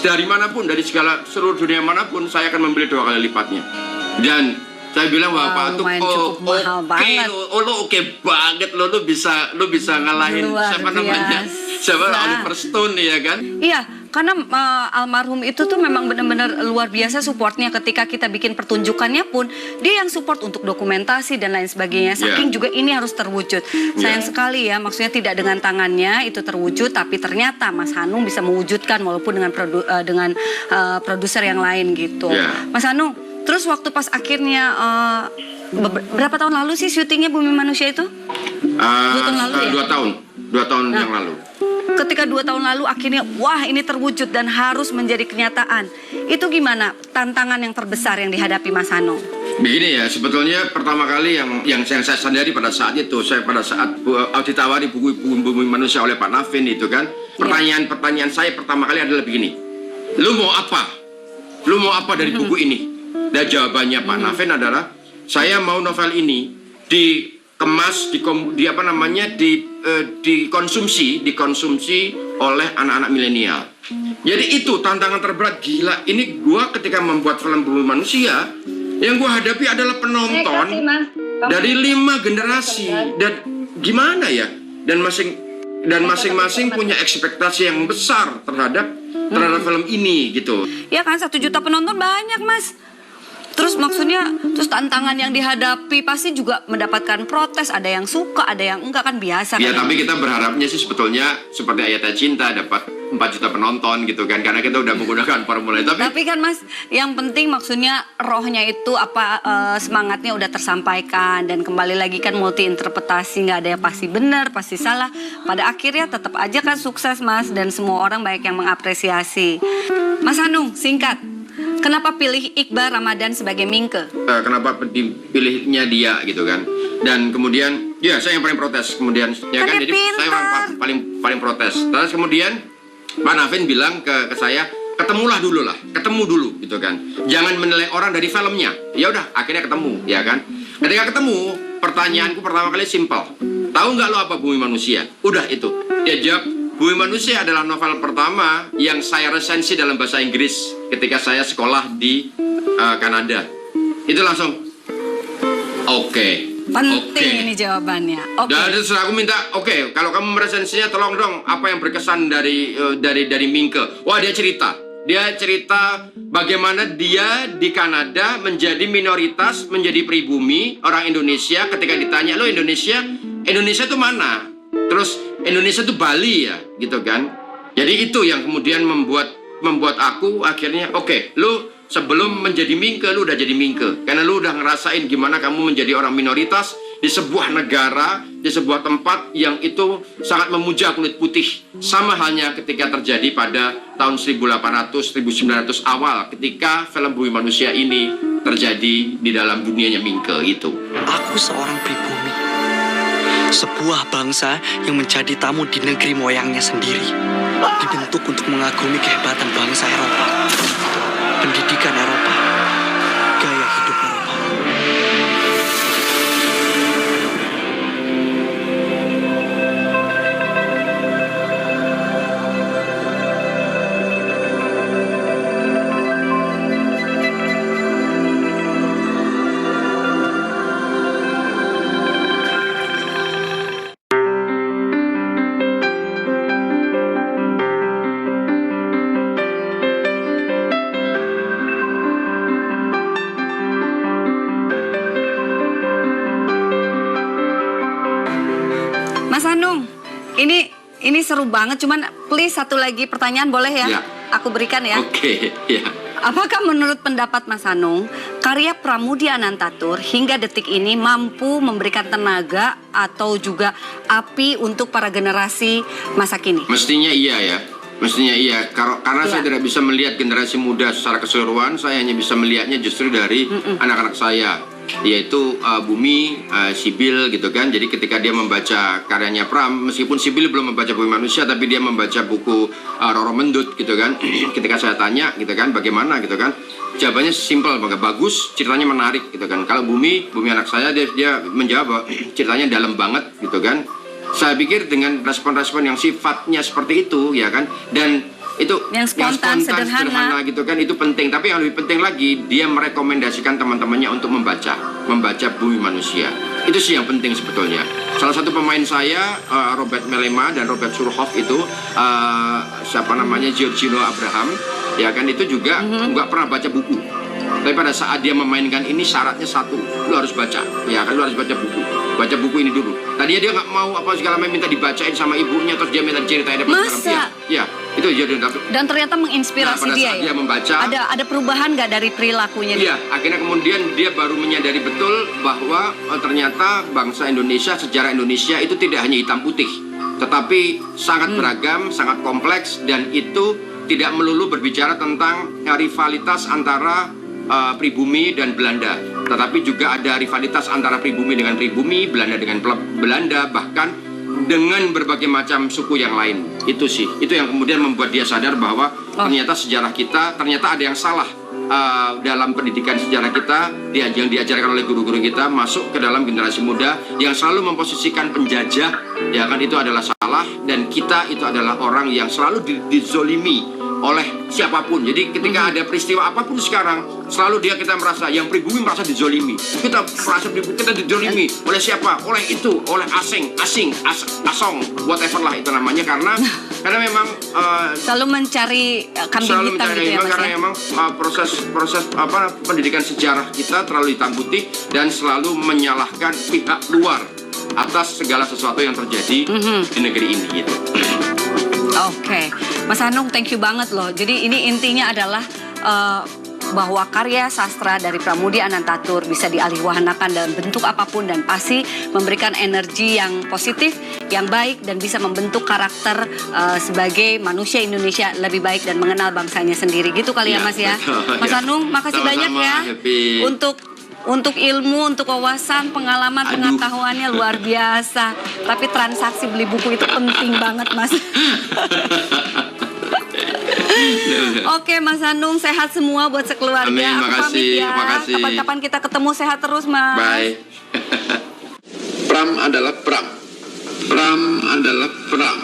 dari manapun, dari seluruh dunia manapun, saya akan membeli 2 kali lipatnya. Dan saya bilang Bapak tuh lo oke banget lo bisa ngalahin siapa namanya? Siapa Oliver Stone ya kan? Iya, karena almarhum itu tuh memang benar-benar luar biasa supportnya ketika kita bikin pertunjukannya pun dia yang support untuk dokumentasi dan lain sebagainya. Saking juga ini harus terwujud. Sayang sekali ya, maksudnya tidak dengan tangannya itu terwujud, tapi ternyata Mas Hanung bisa mewujudkan walaupun dengan produser yang lain gitu. Mas Hanung, terus waktu pas akhirnya berapa tahun lalu sih syutingnya Bumi Manusia itu? 2 tahun lalu ya? 2 tahun yang lalu. Ketika 2 tahun lalu akhirnya wah ini terwujud dan harus menjadi kenyataan. Itu gimana tantangan yang terbesar yang dihadapi Mas Hanung? Begini ya, sebetulnya pertama kali yang saya sadari pada saat itu, pada saat ditawari buku Bumi Manusia oleh Pak Navin itu kan, pertanyaan saya pertama kali adalah begini, lu mau apa? Lu mau apa dari buku ini? Dan jawabannya Pak Navin adalah, saya mau novel ini dikemas, dikonsumsi oleh anak-anak milenial. Jadi itu tantangan terberat. Gila, ini gua ketika membuat film Bumi Manusia, yang gua hadapi adalah penonton dari 5 generasi. Dan gimana ya? Dan masing-masing punya ekspektasi yang besar terhadap film ini gitu. Ya kan, 1 juta penonton banyak Mas. Terus maksudnya, terus tantangan yang dihadapi pasti juga mendapatkan protes, ada yang suka, ada yang enggak, kan biasa. Ya, kan? tapi kita berharapnya sih sebetulnya seperti Ayatnya Cinta dapat 4 juta penonton gitu kan, karena kita udah menggunakan formula. Tapi kan Mas, yang penting maksudnya rohnya itu semangatnya udah tersampaikan, dan kembali lagi kan multi interpretasi, nggak ada yang pasti benar, pasti salah. Pada akhirnya tetap aja kan sukses Mas, dan semua orang banyak yang mengapresiasi. Mas Hanung, singkat. Kenapa pilih Iqbal Ramadan sebagai Mingke? Kenapa dipilihnya dia gitu kan? Dan kemudian, ya saya yang paling protes. Kemudian, ya kan, jadi saya yang paling protes. Terus kemudian Pak Navin bilang ke saya, ketemu dulu gitu kan. Jangan menilai orang dari filmnya. Ya udah, akhirnya ketemu, ya kan? Ketika ketemu, pertanyaanku pertama kali simpel. Tahu nggak lo apa Bumi Manusia? Udah itu. Dia jawab, Bumi Manusia adalah novel pertama yang saya resensi dalam bahasa Inggris ketika saya sekolah di Kanada. Itu langsung oke. Penting ini jawabannya. Dan terus aku minta, kalau kamu meresensinya tolong dong apa yang berkesan dari Mingke. Wah, dia cerita bagaimana dia di Kanada menjadi minoritas, menjadi pribumi orang Indonesia. Ketika ditanya, lo Indonesia itu mana? Terus Indonesia itu Bali ya, gitu kan? Jadi itu yang kemudian membuat aku akhirnya lu sebelum menjadi Mingke, lu udah jadi Mingke. Karena lu udah ngerasain gimana kamu menjadi orang minoritas di sebuah negara, di sebuah tempat yang itu sangat memuja kulit putih. Sama halnya ketika terjadi pada tahun 1800-1900 awal ketika film Bumi Manusia ini terjadi di dalam dunianya Mingke itu. Aku seorang pribumi. Sebuah bangsa yang menjadi tamu di negeri moyangnya sendiri. Dibentuk untuk mengagumi kehebatan bangsa Eropa. Pendidikan Eropa. Gaya hidup Eropa. Mas Hanung, ini seru banget, cuman please satu lagi pertanyaan boleh ya? Aku berikan ya. Oke, ya. Apakah menurut pendapat Mas Hanung, karya Pramudia Anantatur hingga detik ini mampu memberikan tenaga atau juga api untuk para generasi masa kini? Mestinya iya ya. Mestinya iya. Karena saya tidak bisa melihat generasi muda secara keseluruhan, saya hanya bisa melihatnya justru dari anak-anak saya. Yaitu Bumi, Sibil gitu kan. Jadi ketika dia membaca karyanya Pram, meskipun Sibil belum membaca Bumi Manusia, tapi dia membaca buku Roro Mendut gitu kan. Ketika saya tanya gitu kan, bagaimana gitu kan, jawabannya simpel, bagus, ceritanya menarik gitu kan. Kalau Bumi anak saya, dia menjawab ceritanya dalam banget gitu kan. Saya pikir dengan respon-respon yang sifatnya seperti itu ya kan, dan Yang spontan, sederhana gitu kan, itu penting. Tapi yang lebih penting lagi, dia merekomendasikan teman-temannya untuk membaca Bumi Manusia. Itu sih yang penting sebetulnya. Salah satu pemain saya, Robert Melema dan Robert Surhoff itu, Giorgino Abraham, ya kan, itu juga nggak pernah baca buku. Tapi pada saat dia memainkan ini syaratnya satu, lu harus baca, ya kan, lu harus baca buku ini dulu. Tadinya dia nggak mau apa segala macam, minta dibacain sama ibunya, terus dia minta diceritain apa segala macam. Ya, itu jadi. Dan ternyata menginspirasi pada dia saat ya. Dia membaca. Ada perubahan nggak dari perilakunya? Iya, akhirnya kemudian dia baru menyadari betul bahwa ternyata bangsa Indonesia, sejarah Indonesia itu tidak hanya hitam putih, tetapi sangat beragam, sangat kompleks, dan itu tidak melulu berbicara tentang rivalitas antara pribumi dan Belanda, tetapi juga ada rivalitas antara pribumi dengan pribumi, Belanda dengan Belanda, bahkan dengan berbagai macam suku yang lain. Itu sih, itu yang kemudian membuat dia sadar bahwa ternyata sejarah kita, ternyata ada yang salah dalam pendidikan sejarah kita, yang diajarkan oleh guru-guru kita masuk ke dalam generasi muda yang selalu memposisikan penjajah, ya kan, itu adalah salah, dan kita itu adalah orang yang selalu dizolimi oleh siapapun. Jadi ketika ada peristiwa apapun sekarang, selalu kita merasa, yang pribumi merasa dizolimi. Kita merasa kita dizolimi oleh siapa? Oleh itu, oleh asing, asong, whatever lah itu namanya, karena memang selalu mencari kambing hitam gitu ya, Mas, karena memang proses pendidikan sejarah kita terlalu hitam putih dan selalu menyalahkan pihak luar atas segala sesuatu yang terjadi di negeri ini gitu. Oke, Mas Anung, thank you banget loh. Jadi ini intinya adalah bahwa karya sastra dari Pramoedya Anantatur bisa dialihwahanakan dalam bentuk apapun dan pasti memberikan energi yang positif, yang baik, dan bisa membentuk karakter sebagai manusia Indonesia lebih baik dan mengenal bangsanya sendiri. Gitu kali ya, Mas ya. Betul, Mas Anung, makasih banyak ya untuk ilmu, untuk wawasan, pengalaman, pengetahuannya luar biasa. Tapi transaksi beli buku itu penting banget, Mas. Oke, Mas Anung, sehat semua buat sekeluarga. Amin, Aku makasih, pamit ya. makasih. Kapan-kapan kita ketemu, sehat terus, Mas. Bye. Pram adalah Pram. Pram adalah Pram.